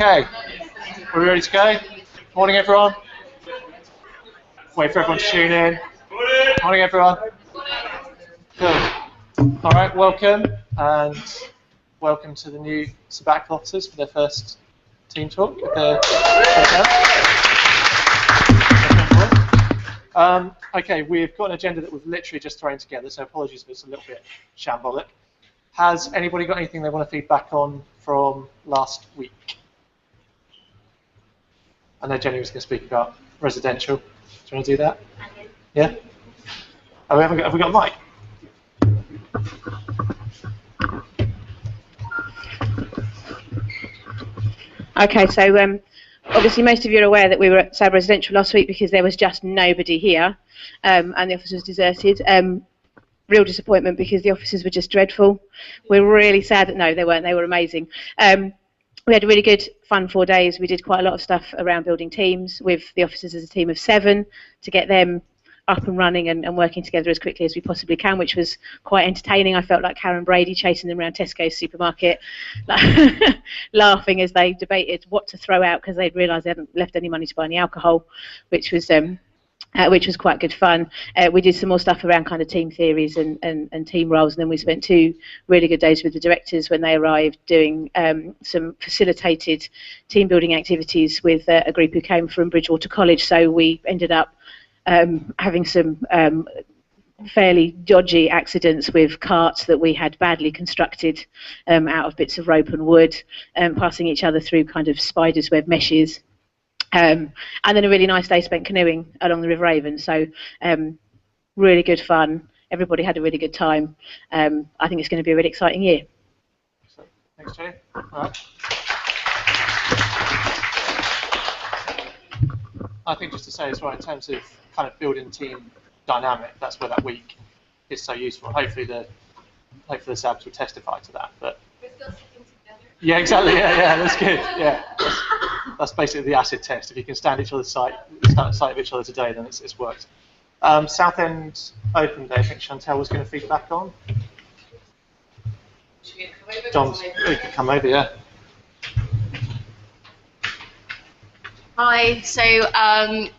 Okay, are we ready to go? Morning, everyone. Wait for everyone to tune in. Morning, everyone. Good. All right, welcome, and welcome to the new sabbatical officers for their first team talk. Okay, we've got an agenda that we've literally just thrown together, so apologies if it's a little bit shambolic. Has anybody got anything they want to feed back on from last week? I know Jenny was going to speak about residential. Do you want to do that? Yeah? Oh, have we got a mic? Okay, so obviously most of you are aware that we were at Sabre Residential last week because there was just nobody here and the office was deserted. Real disappointment because the offices were just dreadful. We're really sad that, no, they weren't, they were amazing. We had a really good, fun 4 days. We did quite a lot of stuff around building teams with the officers as a team of 7 to get them up and running and working together as quickly as we possibly can, which was quite entertaining. I felt like Karen Brady chasing them around Tesco's supermarket, laughing as they debated what to throw out because they'd realised they hadn't left any money to buy any alcohol, which was quite good fun. We did some more stuff around kind of team theories and team roles, and then we spent 2 really good days with the directors when they arrived doing some facilitated team building activities with a group who came from Bridgewater College. So we ended up having some fairly dodgy accidents with carts that we had badly constructed out of bits of rope and wood, passing each other through kind of spider's web meshes. And then a really nice day spent canoeing along the River Avon. So really good fun. Everybody had a really good time. I think it's going to be a really exciting year. Thanks, Jay. All right. I think just to say as well, in terms of kind of building team dynamic, that's where that week is so useful. Hopefully the SABs will testify to that. But we're still sitting together. Yeah, exactly. Yeah, that's good. Yeah, that's basically the acid test. If you can stand each other's sight of each other today, then it's worked. Southend Open Day, I think Chantel was going to feed back on. John, you can come over, yeah. Hi, so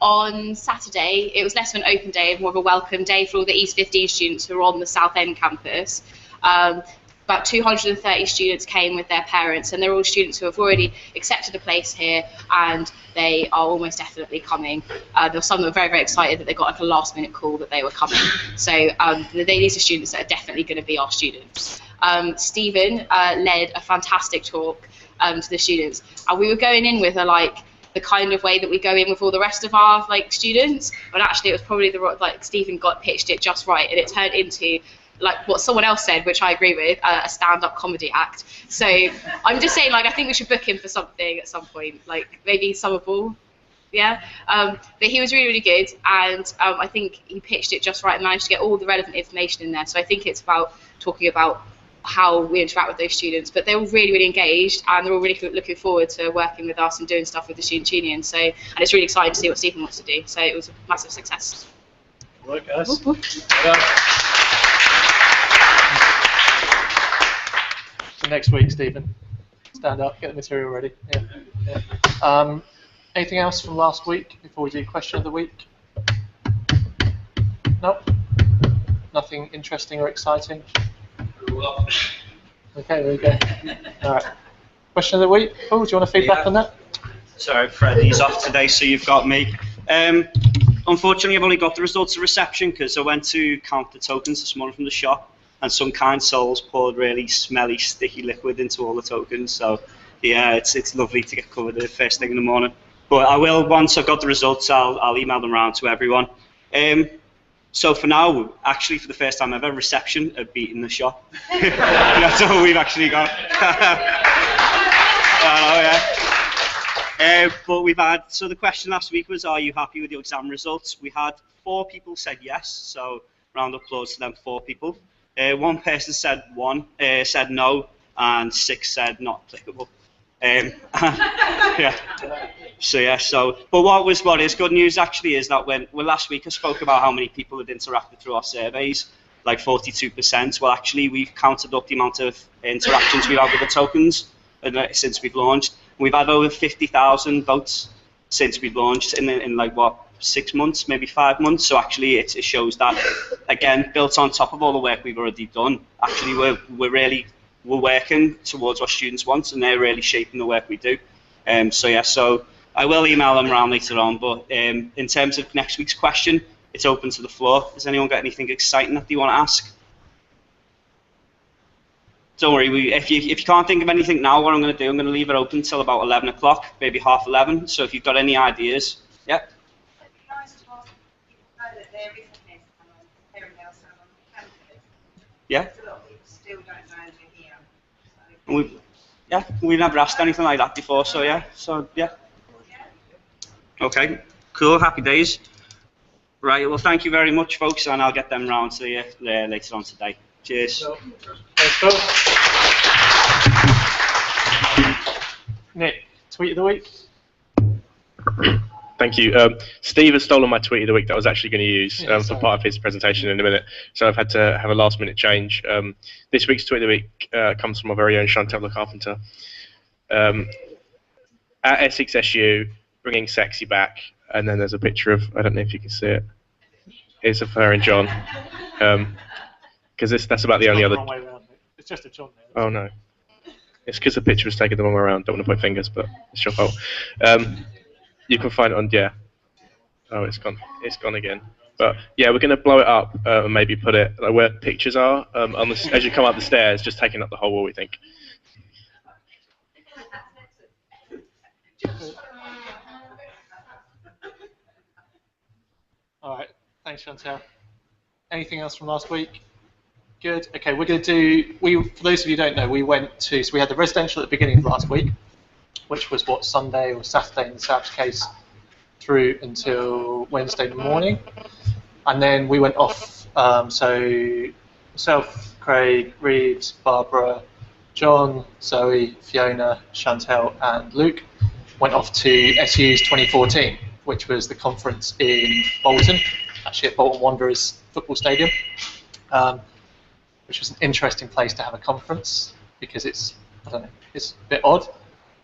on Saturday, it was less of an open day, more of a welcome day for all the East 15 students who are on the Southend campus. About 230 students came with their parents, and they're all students who have already accepted a place here, and they are almost definitely coming. There were some that were very, very excited that they got like a last-minute call that they were coming. So these are students that are definitely going to be our students. Stephen led a fantastic talk to the students, and we were going in with the kind of way that we go in with all the rest of our students, but actually it was probably Stephen pitched it just right, and it turned into what someone else said, which I agree with, a stand-up comedy act. So I'm just saying, I think we should book him for something at some point, maybe Summer Ball, yeah. But he was really, really good, and I think he pitched it just right and managed to get all the relevant information in there. So I think it's about talking about how we interact with those students, but they're all really, really engaged, and they're all really looking forward to working with us and doing stuff with the Student Union. So, and it's really exciting to see what Stephen wants to do. So it was a massive success. Well, guys. So next week, Stephen, stand up, get the material ready. Yeah. Anything else from last week before we do question of the week? Nope. Nothing interesting or exciting. Okay, there we go. All right. Question of the week. Oh, do you want to feedback on that? Sorry, Freddie's off today, so you've got me. Unfortunately, I've only got the results of reception because I went to count the tokens this morning from the shop, and some kind souls poured really smelly, sticky liquid into all the tokens. So, yeah, it's lovely to get covered the first thing in the morning. But I will, once I've got the results, I'll email them around to everyone. So for now, actually, for the first time ever, reception have beaten the shop. That's all we've actually got. But we've had, so the question last week was, are you happy with your exam results? We had 4 people said yes, so round of applause to them 4 people. 1 person said said no, and 6 said not applicable. Yeah. But what is good news actually is that when last week I spoke about how many people had interacted through our surveys, like 42%. Well, actually we've counted up the amount of interactions we've had with the tokens since we've launched, We've had over 50,000 votes since we've launched in like, what, 6 months, maybe 5 months. So actually it shows that, again, built on top of all the work we've already done, actually we're working towards what students want, and they're really shaping the work we do. So yeah, so I will email them around later on, but in terms of next week's question, it's open to the floor. Has anyone got anything exciting that they want to ask? Don't worry, if you can't think of anything now, what I'm going to do, I'm going to leave it open until about 11 o'clock, maybe half 11. So if you've got any ideas, yeah. Yeah. We've never asked anything like that before, so yeah. So yeah. Okay, cool, happy days. Right, well, thank you very much, folks, and I'll get them round to you later on today. Cheers. Thanks, Phil. Nick, tweet of the week. Thank you. Steve has stolen my tweet of the week that I was actually going to use for part of his presentation in a minute, so I've had to have a last-minute change. This week's tweet of the week comes from our very own Chantel the Carpenter. At Essex SU, bringing sexy back, and then there's a picture of, I don't know if you can see it, it's of her and John, because that's about the only other... It's just a John there. Oh no. It's because the picture was taken the wrong way around. Don't want to point fingers, but it's your fault. You can find it on, yeah. Oh, it's gone. It's gone again. But yeah, we're going to blow it up and maybe put it like where pictures are on the, as you come up the stairs, just taking up the whole wall, we think. All right. Thanks, Chantel. Anything else from last week? Good. Okay, we're going to do, for those of you who don't know, we had the residential at the beginning of last week, which was what, Sunday or Saturday in the Sab's case, through until Wednesday morning. And then we went off, so myself, Craig, Reeves, Barbara, John, Zoe, Fiona, Chantel, and Luke went off to SU's 2014, which was the conference in Bolton, actually at Bolton Wanderers football stadium. Which was an interesting place to have a conference because it's, I don't know, it's a bit odd.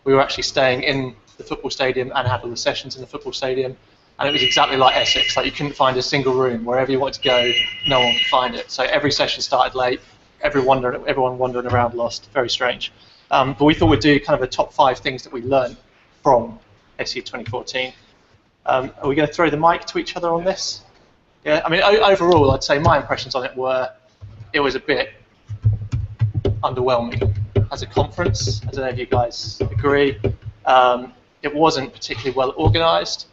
We were actually staying in the football stadium and had all the sessions in the football stadium, and it was exactly like Essex. Like, you couldn't find a single room. Wherever you wanted to go, no one could find it. So every session started late. Everyone wandering around lost. Very strange. But we thought we'd do kind of a top 5 things that we learned from SU 2014. Are we going to throw the mic to each other on this? Yeah. I mean, overall, I'd say my impressions on it were, it was a bit underwhelming as a conference. I don't know if you guys agree. It wasn't particularly well organised.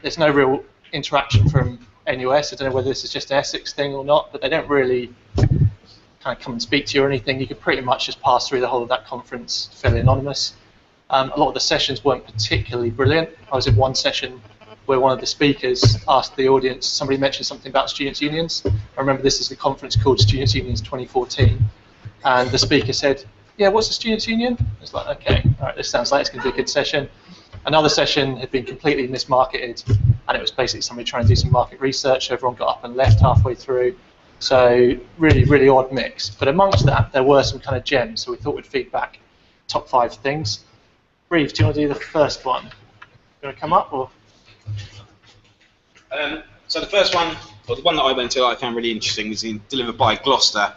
There's no real interaction from NUS. I don't know whether this is just an Essex thing or not, but they don't really kind of come and speak to you or anything. You could pretty much just pass through the whole of that conference fairly anonymous. A lot of the sessions weren't particularly brilliant. I was in one session where one of the speakers asked the audience, somebody mentioned something about students' unions. I remember this is the conference called Students' Unions 2014, and the speaker said, yeah, what's a students' union? It's like, okay, all right, this sounds like it's going to be a good session. Another session had been completely mismarketed, and it was basically somebody trying to do some market research. Everyone got up and left halfway through. So really, really odd mix. But amongst that, there were some kind of gems, so we thought we'd feed back top 5 things. Reeves, do you want to do the first one? You want to come up, or? So the first one, or the one that I went to that I found really interesting, was delivered by Gloucester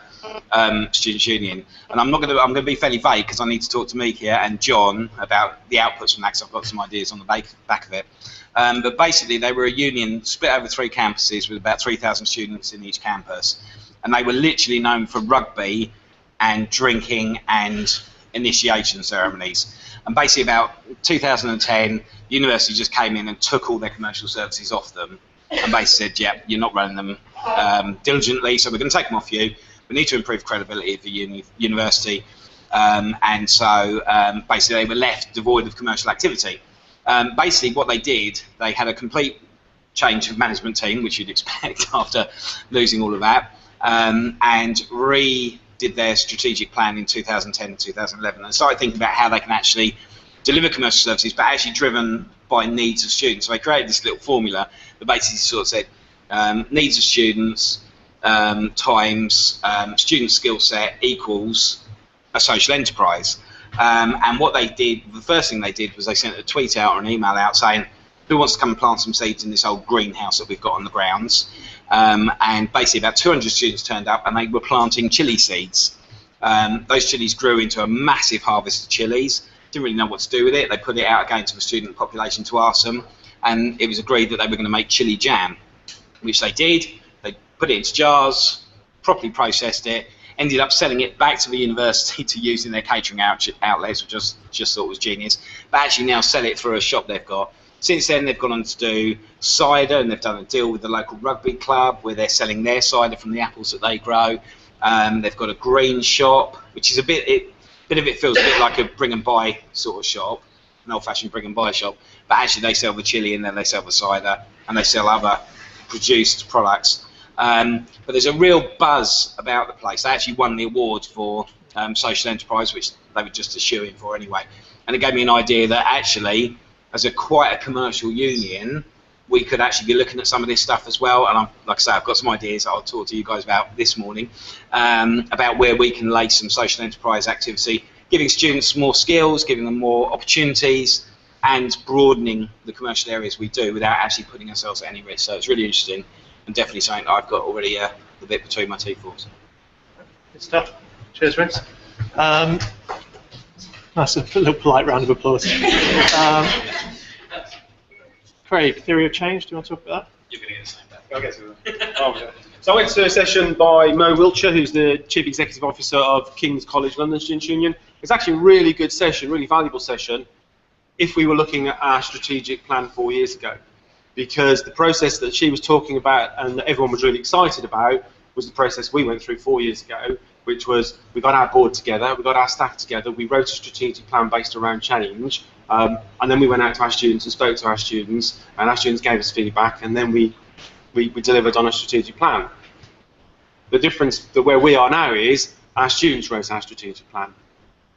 Students' Union. And I'm going to be fairly vague because I need to talk to Meek here and John about the outputs from that, because I've got some ideas on the back of it. But basically, they were a union split over 3 campuses with about 3,000 students in each campus, and they were literally known for rugby and drinking and initiation ceremonies. And basically, about 2010, the university just came in and took all their commercial services off them, and basically said, yeah, you're not running them diligently, so we're going to take them off you. We need to improve credibility of the university. And so basically, they were left devoid of commercial activity. Basically, what they did, they had a complete change of management team, which you'd expect after losing all of that, and redid their strategic plan in 2010 and 2011, and started thinking about how they can actually deliver commercial services, but actually driven by needs of students. So they created this little formula that basically sort of said needs of students times student skill set equals a social enterprise. And what they did, the first thing they did was they sent a tweet out or an email out saying, who wants to come and plant some seeds in this old greenhouse that we've got on the grounds? And basically about 200 students turned up and they were planting chilli seeds. Those chilies grew into a massive harvest of chilies. Didn't really know what to do with it. They put it out again to the student population to ask them, and it was agreed that they were going to make chili jam, which they did. They put it into jars, properly processed it, ended up selling it back to the university to use in their catering outlets, which I just thought was genius. But actually now sell it through a shop they've got. Since then, they've gone on to do cider, and they've done a deal with the local rugby club where they're selling their cider from the apples that they grow. They've got a green shop, which is a bit of it feels a bit like a bring and buy sort of shop, an old-fashioned bring and buy shop. But actually, they sell the chili and then they sell the cider and they sell other produced products. But there's a real buzz about the place. They actually won the award for social enterprise, which they were just a shoo-in for anyway. And it gave me an idea that actually, as quite a commercial union, we could actually be looking at some of this stuff as well. And like I say, I've got some ideas I'll talk to you guys about this morning, about where we can lay some social enterprise activity, giving students more skills, giving them more opportunities, and broadening the commercial areas we do without actually putting ourselves at any risk. So it's really interesting, and definitely something that I've got already a bit between my teeth for. Good stuff. Cheers, Vince. That's a little polite round of applause. Craig, theory of change, do you want to talk about that? You're going to get the same back. I'll get to that. Oh, yeah. So I went to a session by Mo Wiltshire, who's the Chief Executive Officer of King's College London Students' Union. It's actually a really good session, really valuable session, if we were looking at our strategic plan 4 years ago. Because the process that she was talking about and that everyone was really excited about was the process we went through 4 years ago, which was we got our board together, we got our staff together, we wrote a strategic plan based around change, and then we went out to our students and spoke to our students, and our students gave us feedback, and then we delivered on a strategic plan. The difference that where we are now is our students wrote our strategic plan,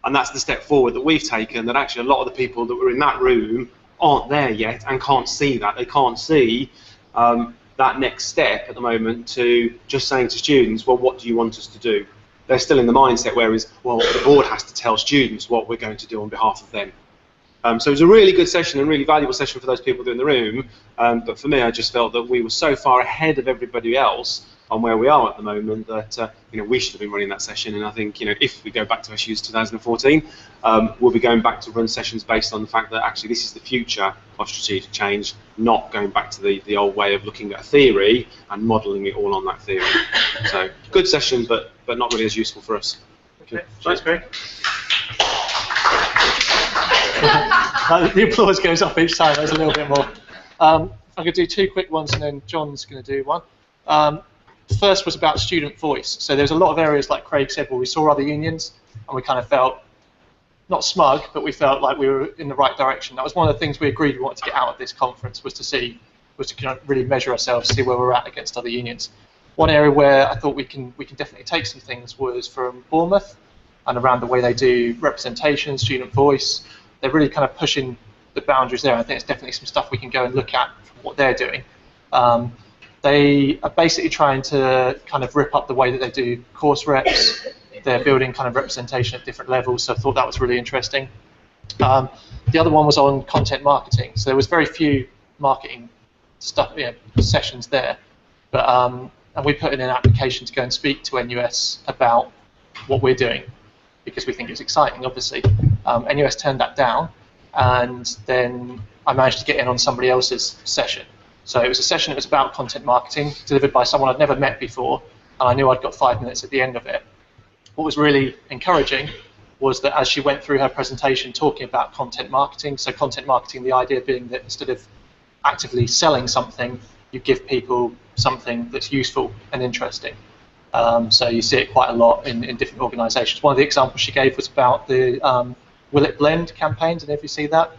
and that's the step forward that we've taken, that actually a lot of the people that were in that room aren't there yet and can't see that. They can't see that next step at the moment to just saying to students, well, what do you want us to do? They're still in the mindset whereas, well, the board has to tell students what we're going to do on behalf of them. So it was a really good session and really valuable session for those people that are in the room, but for me I just felt that we were so far ahead of everybody else on where we are at the moment that we should have been running that session, and I think if we go back to issues 2014, we'll be going back to run sessions based on the fact that actually this is the future of strategic change, not going back to the old way of looking at a theory and modelling it all on that theory. So good session, but not really as useful for us. Okay, thanks, Greg. The applause goes off each time. There's a little bit more. I'm going to do two quick ones, and then John's going to do one. The first was about student voice. So there's a lot of areas, like Craig said, where we saw other unions, and we kind of felt not smug, but we felt like we were in the right direction. That was one of the things we agreed we wanted to get out of this conference, was to kind of really measure ourselves, see where we're at against other unions. One area where I thought we can definitely take some things was from Bournemouth, and around the way they do representation, student voice. They're really kind of pushing the boundaries there. I think it's definitely some stuff we can go and look at from what they're doing. They are basically trying to kind of rip up the way that they do course reps. They're building kind of representation at different levels, so I thought that was really interesting. The other one was on content marketing. So there was very few marketing stuff, sessions there, but and we put in an application to go and speak to NUS about what we're doing, because we think it's exciting, obviously. NUS turned that down, and then I managed to get in on somebody else's session. So it was a session that was about content marketing, delivered by someone I'd never met before, and I knew I'd got 5 minutes at the end of it. What was really encouraging was that as she went through her presentation talking about content marketing, so content marketing, the idea being that instead of actively selling something, you give people something that's useful and interesting. So you see it quite a lot in different organisations. One of the examples she gave was about the Will It Blend campaign. Did any of you see that?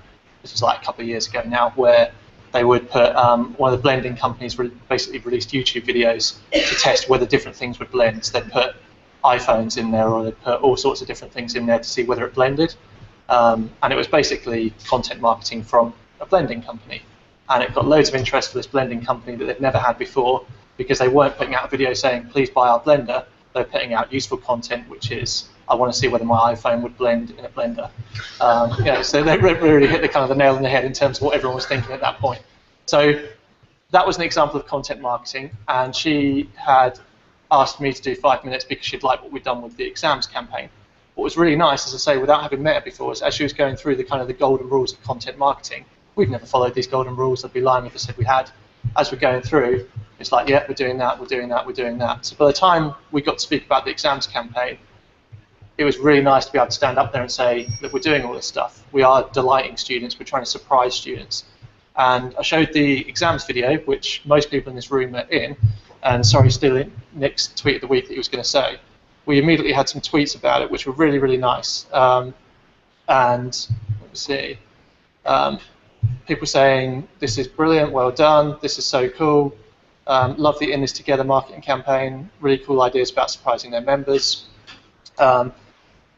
This was like a couple of years ago now, where they would put, one of the blending companies basically released YouTube videos to test whether different things would blend. So they'd put iPhones in there, or they'd put all sorts of different things in there to see whether it blended. And it was basically content marketing from a blending company. And it got loads of interest for this blending company that they'd never had before, because they weren't putting out a video saying, please buy our blender. they're putting out useful content, which is, I want to see whether my iPhone would blend in a blender. So they really hit the kind of the nail on the head in terms of what everyone was thinking at that point. So that was an example of content marketing, and she had asked me to do 5 minutes because she'd liked what we'd done with the exams campaign. What was really nice, as I say, without having met her before, is as she was going through the kind of the golden rules of content marketing, we've never followed these golden rules. I'd be lying if I said we had. As we're going through, it's like, yeah, we're doing that, we're doing that, we're doing that. So by the time we got to speak about the exams campaign, it was really nice to be able to stand up there and say that we're doing all this stuff. We are delighting students. We're trying to surprise students. And I showed the exams video, which most people in this room are in, and sorry, stealing Nick's tweet of the week that he was going to say. We immediately had some tweets about it, which were really, really nice. And let me see. People saying, this is brilliant, well done, this is so cool. Love the In This Together marketing campaign, really cool ideas about surprising their members.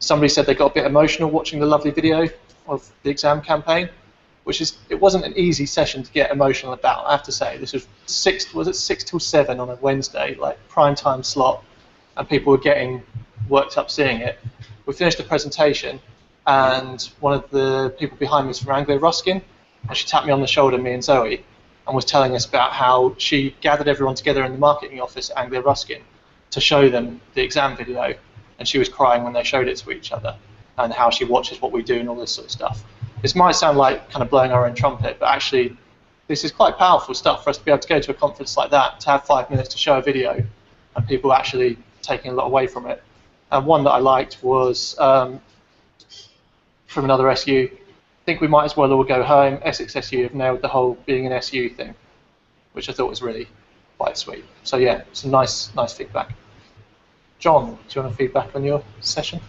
Somebody said they got a bit emotional watching the lovely video of the exam campaign, which is, it wasn't an easy session to get emotional about, I have to say. This was 6 till 7 on a Wednesday, like prime time slot, and people were getting worked up seeing it. We finished the presentation, and one of the people behind me was from Anglia Ruskin, and she tapped me on the shoulder, me and Zoe, and was telling us about how she gathered everyone together in the marketing office at Anglia Ruskin to show them the exam video, and she was crying when they showed it to each other, and how she watches what we do and all this sort of stuff. This might sound like kind of blowing our own trumpet, but actually this is quite powerful stuff for us to be able to go to a conference like that, to have 5 minutes to show a video, and people actually taking a lot away from it. And one that I liked was from another SU. I think we might as well all go home. Essex SU have nailed the whole being an SU thing, which I thought was really quite sweet. So yeah, some nice feedback. John, do you want to feedback on your session?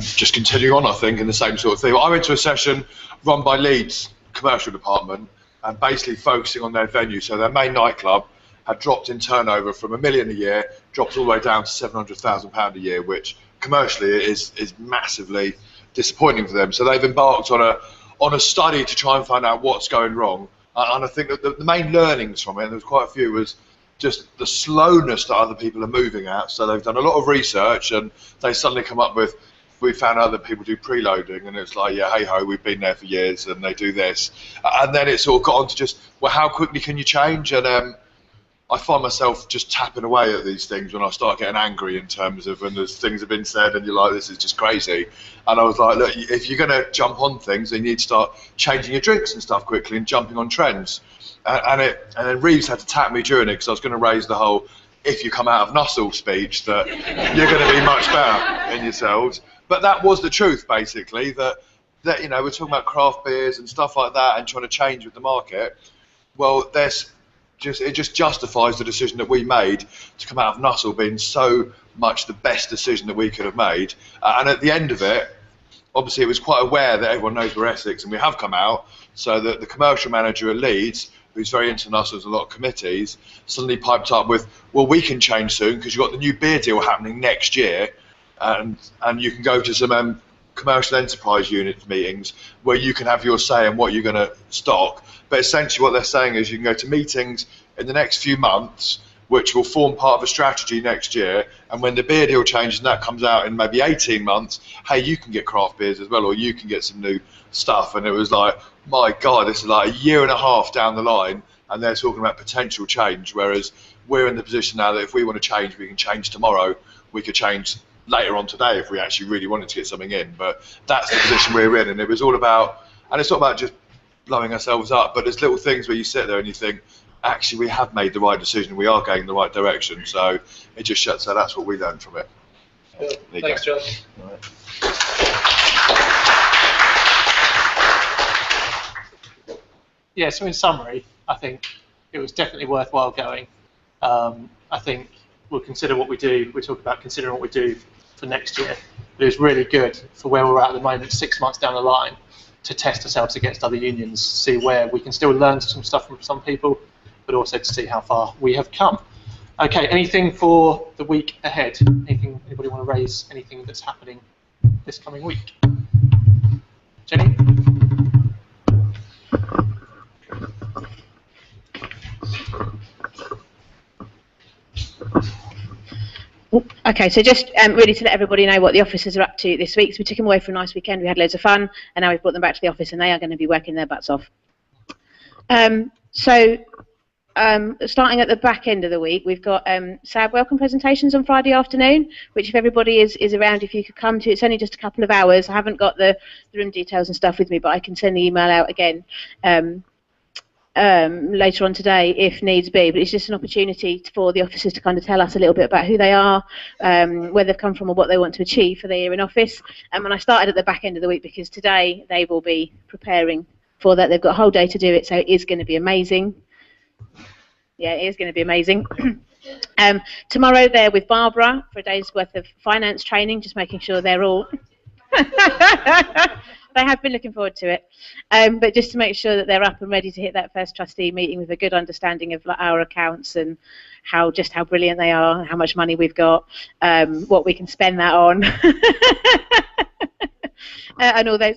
Just continuing on, I think, in the same sort of thing. I went to a session run by Leeds commercial department and basically focusing on their venue. So their main nightclub had dropped in turnover from £1 million a year, dropped all the way down to £700,000 a year, which commercially is massively disappointing for them. So they've embarked on a study to try and find out what's going wrong. And I think that the main learnings from it, and there was quite a few, was just the slowness that other people are moving at. So they've done a lot of research, and they suddenly come up with, we found out that people do preloading, and it's like, yeah, hey ho, we've been there for years, and they do this. And then it sort of got on to just, well, how quickly can you change? And I find myself just tapping away at these things when I start getting angry in terms of when there's things have been said and you're like, this is just crazy. And I was like, look, if you're going to jump on things, then you need to start changing your drinks and stuff quickly and jumping on trends. And then Reeves had to tap me during it because I was going to raise the whole, if you come out of Nussel speech, that you're going to be much better in yourselves. But that was the truth, basically, that you know, we're talking about craft beers and stuff like that and trying to change with the market. Well, it just justifies the decision that we made to come out of Nussel being so much the best decision that we could have made. And at the end of it, obviously it was quite aware that everyone knows we're Essex and we have come out, so that the commercial manager at Leeds, who's very into Nussel, a lot of committees, suddenly piped up with, well, we can change soon because you've got the new beer deal happening next year, and you can go to some commercial enterprise unit meetings where you can have your say in what you're going to stock. But essentially what they're saying is you can go to meetings in the next few months which will form part of a strategy next year, and when the beer deal changes and that comes out in maybe 18 months, hey, you can get craft beers as well, or you can get some new stuff. And it was like, my God, this is like a year and a half down the line and they're talking about potential change, whereas we're in the position now that if we want to change, we can change tomorrow. We could change later on today if we actually really wanted to get something in. But that's the position we're in, and it was all about, and it's not about just blowing ourselves up, but there's little things where you sit there and you think, actually we have made the right decision, we are going in the right direction. So it just shuts out, that's what we learned from it. Thanks, John. Yeah, so in summary, I think it was definitely worthwhile going. I think we'll consider what we do. We talk about considering what we do for next year. But it was really good for where we're at the moment, 6 months down the line, to test ourselves against other unions, see where we can still learn some stuff from some people, but also to see how far we have come. Okay, anything for the week ahead? Anything? Anybody want to raise anything that's happening this coming week? Jenny? Okay, so just really to let everybody know what the officers are up to this week. So we took them away for a nice weekend. We had loads of fun, and now we've brought them back to the office, and they are going to be working their butts off. Starting at the back end of the week, we've got SAB welcome presentations on Friday afternoon, which if everybody is around, if you could come to, it's only just a couple of hours. I haven't got the room details and stuff with me, but I can send the email out again later on today if needs be. But it's just an opportunity for the officers to kind of tell us a little bit about who they are, where they've come from, or what they want to achieve for their year in office. And I started at the back end of the week because today they will be preparing for that. They've got a whole day to do it, so it is going to be amazing. Yeah, it is going to be amazing. Tomorrow they're with Barbara for a day's worth of finance training, just making sure they're all... They have been looking forward to it, but just to make sure that they're up and ready to hit that first trustee meeting with a good understanding of our accounts and how brilliant they are, how much money we've got, what we can spend that on, and all those.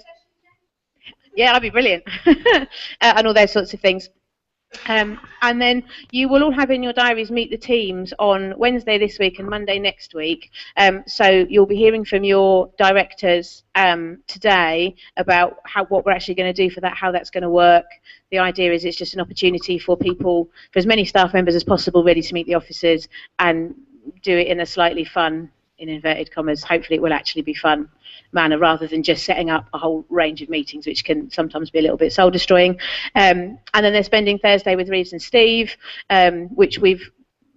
Yeah, that'd be brilliant, and all those sorts of things. And then you will all have in your diaries meet the teams on Wednesday this week and Monday next week. So you'll be hearing from your directors today about what we're actually going to do for that, how that's going to work. The idea is it's just an opportunity for people, for as many staff members as possible, ready to meet the officers and do it in a slightly fun, in inverted commas, hopefully it will actually be fun manner, rather than just setting up a whole range of meetings, which can sometimes be a little bit soul destroying. And then they're spending Thursday with Reeves and Steve, which we've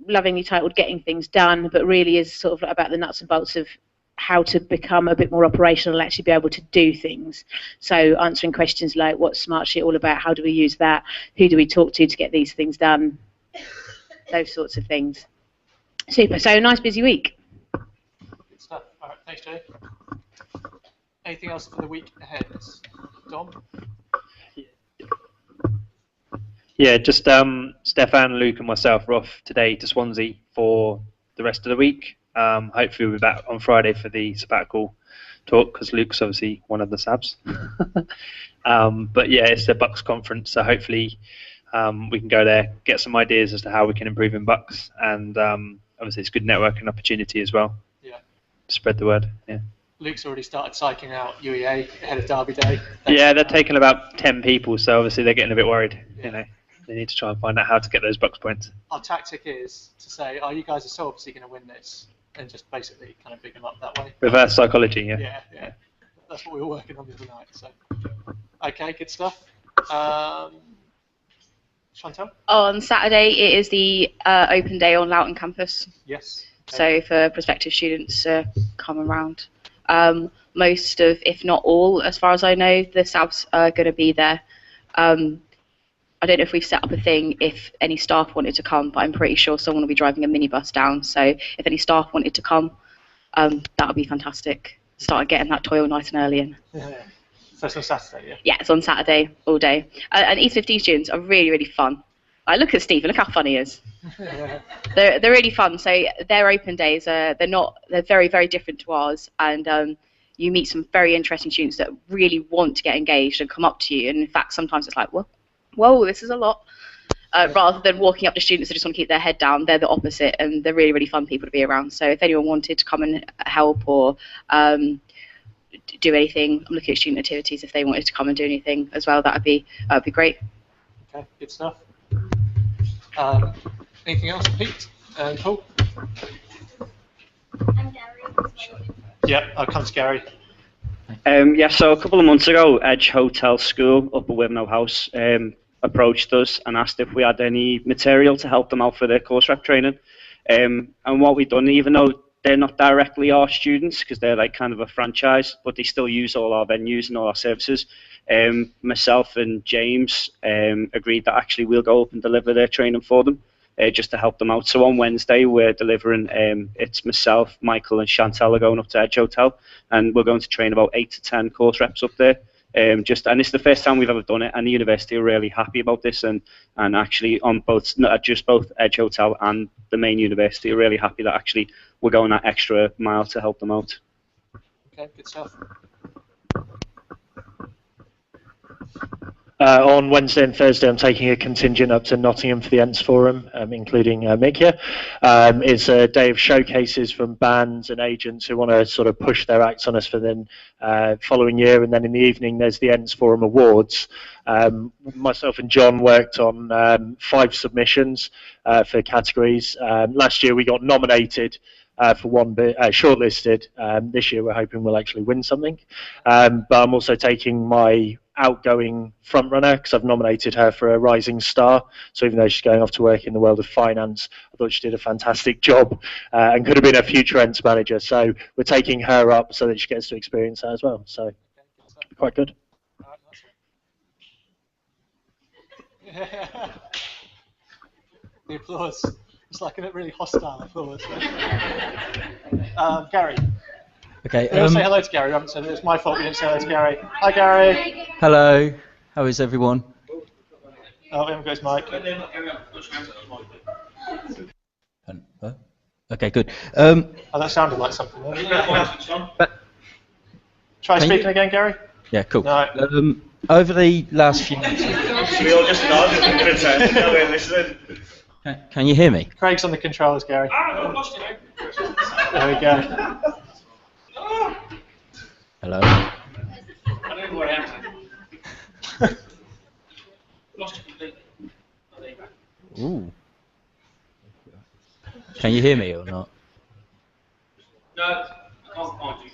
lovingly titled Getting Things Done, but really is sort of about the nuts and bolts of how to become a bit more operational and actually be able to do things. So answering questions like, what's Smartsheet all about? How do we use that? Who do we talk to get these things done? Those sorts of things. Super. So nice busy week. Good stuff. All right, thanks, Jay. Anything else for the week ahead, Dom? Yeah, just Stefan, Luke and myself are off today to Swansea for the rest of the week. Hopefully we'll be back on Friday for the sabbatical talk, because Luke's obviously one of the SABs. But yeah, it's the Bucks conference, so hopefully we can go there, get some ideas as to how we can improve in Bucks, and obviously it's a good networking opportunity as well. Yeah. Spread the word, yeah. Luke's already started psyching out UEA ahead of Derby Day. Yeah, they're taking about 10 people, so obviously they're getting a bit worried. Yeah. You know, they need to try and find out how to get those Bucks points. Our tactic is to say, "Oh, you guys are so obviously going to win this," and just basically kind of big them up that way. Reverse psychology, yeah. Yeah. That's what we were working on the other night. So, okay, good stuff. Chantal? On Saturday, it is the open day on Loughton campus. Yes. Okay. So for prospective students to come around. Most of, if not all, as far as I know, the SABs are going to be there. I don't know if we've set up a thing if any staff wanted to come, but I'm pretty sure someone will be driving a minibus down. So if any staff wanted to come, that would be fantastic. Start getting that toil nice and early in. Yeah. So it's on Saturday, yeah? Yeah, it's on Saturday all day. And East 15 students are really, really fun. I look at Steve and look how fun he is. They're really fun. So their open days they're very, very different to ours, and you meet some very interesting students that really want to get engaged and come up to you. And in fact, sometimes it's like, whoa, this is a lot. Rather than walking up to students that just want to keep their head down, they're the opposite, and they're really, really fun people to be around. So if anyone wanted to come and help or do anything, I'm looking at student activities. If they wanted to come and do anything as well, that'd be great. Okay, good stuff. Anything else, Pete and Paul? I'm Gary. Yeah, I'll come to Gary. Yeah, so a couple of months ago, Edge Hotel School up at Wivenhoe House approached us and asked if we had any material to help them out for their course rep training. And what we've done, even though they're not directly our students, because they're like kind of a franchise, but they still use all our venues and all our services, myself and James agreed that actually we'll go up and deliver their training for them, just to help them out. So on Wednesday we're delivering, it's myself, Michael and Chantal are going up to Edge Hotel, and we're going to train about 8 to 10 course reps up there. And it's the first time we've ever done it, and the university are really happy about this, and actually on both, not just both Edge Hotel and the main university are really happy that actually we're going that extra mile to help them out. Okay, good stuff. On Wednesday and Thursday, I'm taking a contingent up to Nottingham for the Ents Forum, including Mick here. It's a day of showcases from bands and agents who want to sort of push their acts on us for the following year. And then in the evening, there's the Ents Forum Awards. Myself and John worked on 5 submissions for categories. Last year, we got nominated for one bit, shortlisted. This year, we're hoping we'll actually win something. But I'm also taking my outgoing frontrunner because I've nominated her for a Rising Star. So even though she's going off to work in the world of finance, I thought she did a fantastic job and could have been a future Ents manager. So we're taking her up so that she gets to experience that as well. So quite good. The applause. It's like a really hostile applause. Gary. Okay. We'll say hello to Gary. We haven't said it. It's my fault we didn't say hello to Gary. Hi, Gary. Hello. How is everyone? Oh, we haven't got his mic. Okay, good. Oh, that sounded like something. Try speaking again, Gary. Yeah, cool. No. Over the last few months. We all just nod and pretend that we're listening. Can you hear me? Craig's on the controls, Gary. There we go. Hello. I don't know what happened. Lost it completely. Ooh. Can you hear me or not? No, I can't find you.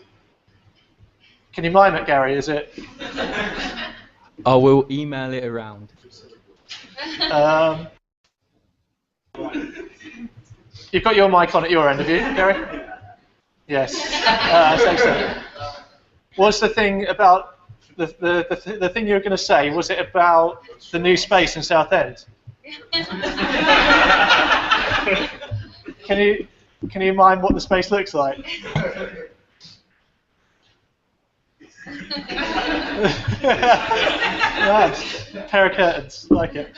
Can you mime it, Gary? Is it? I will email it around. You've got your mic on at your end, have you, Gary? Yes. So. What's the thing about the thing you were going to say? Was it about the new space in Southend? Can you mime what the space looks like? Nice. Pair of curtains, like it.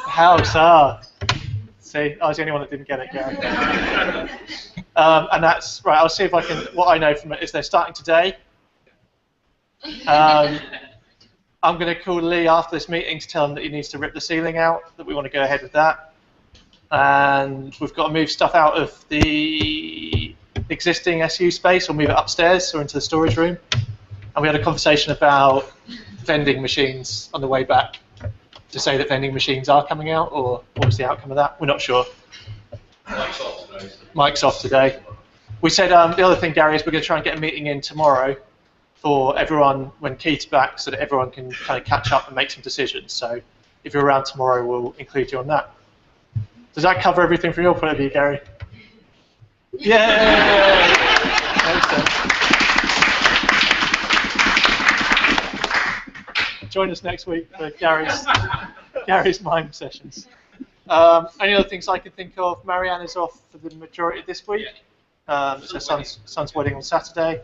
House, See, I was the only one that didn't get it, Gary. And that's right. I'll see if I can. What I know from it is they're starting today. I'm going to call Lee after this meeting to tell him that he needs to rip the ceiling out. That we want to go ahead with that. And we've got to move stuff out of the existing SU space or move it upstairs or into the storage room. And we had a conversation about vending machines on the way back to say that vending machines are coming out, or what was the outcome of that? We're not sure. Mike's off today. We said the other thing, Gary, is we're going to try and get a meeting in tomorrow for everyone when Keith's back so that everyone can kind of catch up and make some decisions. So if you're around tomorrow, we'll include you on that. Does that cover everything from your point of view, Gary? Yeah. Join us next week for Gary's mime sessions. Any other things I can think of? Marianne is off for the majority of this week. It's her son's wedding on Saturday.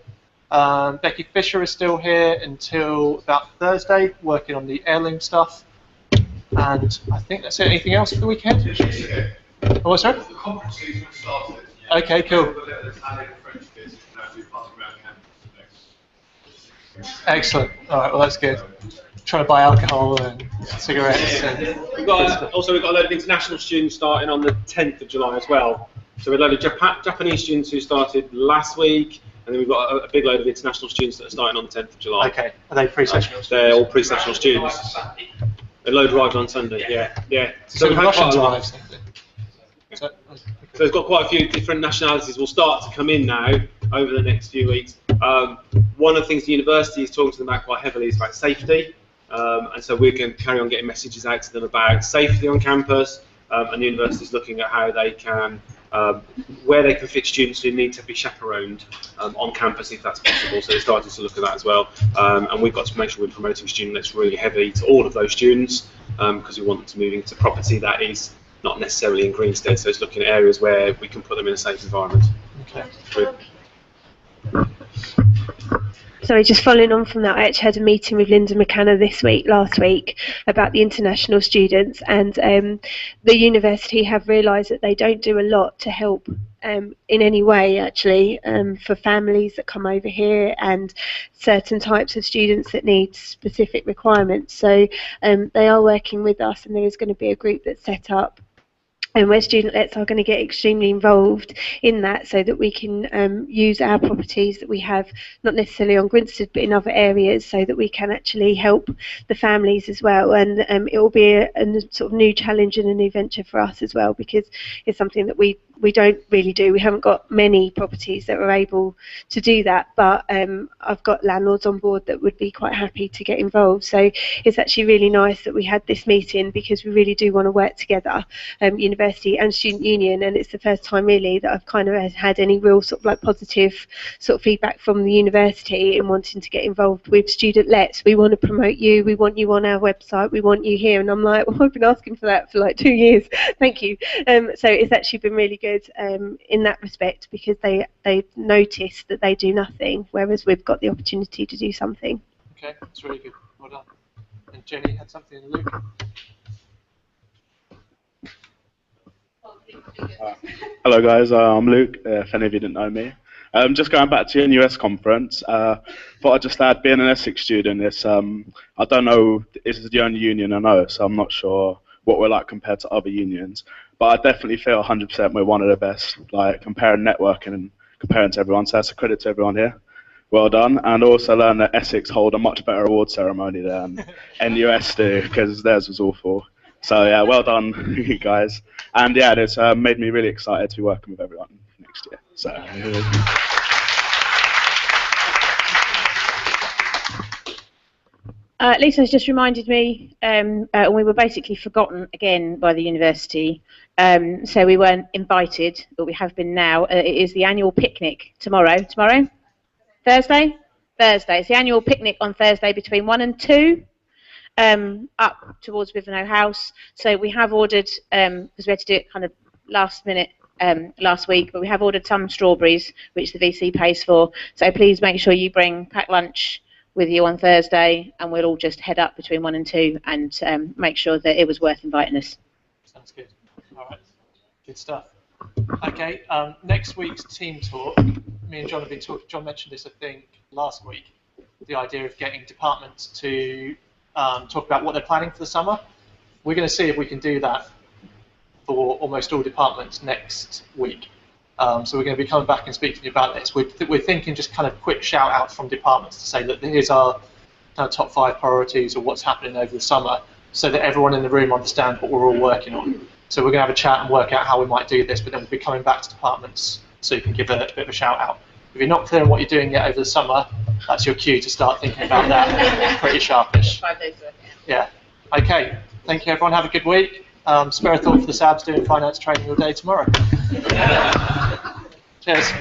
Becky Fisher is still here until about Thursday, working on the heirloom stuff. And I think that's it. Anything else for the weekend? Oh, what's that? Okay, cool. Excellent. All right, well, that's good. Trying to buy alcohol and cigarettes. And we've got a load of international students starting on the 10th of July as well. So we've got a load of Japanese students who started last week, and then we've got a big load of international students that are starting on the 10th of July. Okay, are they pre-sessional students? They're all pre-sessional students. A load arrived on Sunday, yeah. So we've Russians arrived. So it's got quite a few different nationalities will start to come in now over the next few weeks. One of the things the university is talking to them about quite heavily is about safety. And so we're going to carry on getting messages out to them about safety on campus, and the university is looking at how they can, where they can fit students who need to be chaperoned on campus if that's possible. So they're starting to look at that as well. And we've got to make sure we're promoting a student that's really heavy to all of those students, because we want them to move into property that is not necessarily in Greenstead. So it's looking at areas where we can put them in a safe environment. Okay. Sorry, just following on from that, I actually had a meeting with Linda McKenna last week, about the international students, and the university have realised that they don't do a lot to help in any way, actually, for families that come over here and certain types of students that need specific requirements. So they are working with us, and there is going to be a group that's set up, and where student-lets are going to get extremely involved in that, so that we can use our properties that we have, not necessarily on Grinstead but in other areas, so that we can actually help the families as well. And it will be a sort of new challenge and a new venture for us as well, because it's something that we don't really do. We haven't got many properties that are able to do that, but I've got landlords on board that would be quite happy to get involved. So it's actually really nice that we had this meeting, because we really do want to work together, university and student union, and it's the first time really that I've kind of had any real sort of like positive sort of feedback from the university in wanting to get involved with student lets. We want to promote you, we want you on our website, we want you here. And I'm like, well, I've been asking for that for like 2 years. Thank you. So it's actually been really good in that respect, because they notice that they do nothing, whereas we've got the opportunity to do something. Okay, that's really good. Well done. And Jenny had something, Luke? Hello guys, I'm Luke, if any of you didn't know me. Just going back to your US conference, thought I'd just add, being an Essex student, it's, I don't know, this is the only union I know, so I'm not sure what we're like compared to other unions, but I definitely feel 100% we're one of the best, like comparing networking and comparing to everyone, so that's a credit to everyone here. Well done, and also learn that Essex hold a much better award ceremony than NUS do, because theirs was awful. So yeah, well done, you guys. And yeah, it's made me really excited to be working with everyone next year. So. Lisa's just reminded me, we were basically forgotten again by the university, so we weren't invited, but we have been now. It is the annual picnic tomorrow. Thursday? Thursday. It's the annual picnic on Thursday between 1 and 2. Up towards Wivenhoe House. So we have ordered, because we had to do it kind of last minute last week, but we have ordered some strawberries, which the VC pays for. So please make sure you bring packed lunch with you on Thursday, and we'll all just head up between 1 and 2 and make sure that it was worth inviting us. Sounds good. All right. Good stuff. Okay, next week's team talk, me and John have been talking, John mentioned this, I think, last week, the idea of getting departments to talk about what they're planning for the summer. We're going to see if we can do that for almost all departments next week. So we're going to be coming back and speaking to you about this. We're thinking just kind of quick shout outs from departments to say that here's our kind of top 5 priorities or what's happening over the summer, so that everyone in the room understands what we're all working on. So we're going to have a chat and work out how we might do this, but then we'll be coming back to departments so you can give a bit of a shout out. If you're not clear on what you're doing yet over the summer, that's your cue to start thinking about that. Pretty sharpish. 5 days worth. Yeah. Okay. Thank you, everyone. Have a good week. Spare a thought for the SABs doing finance training all day tomorrow. Cheers.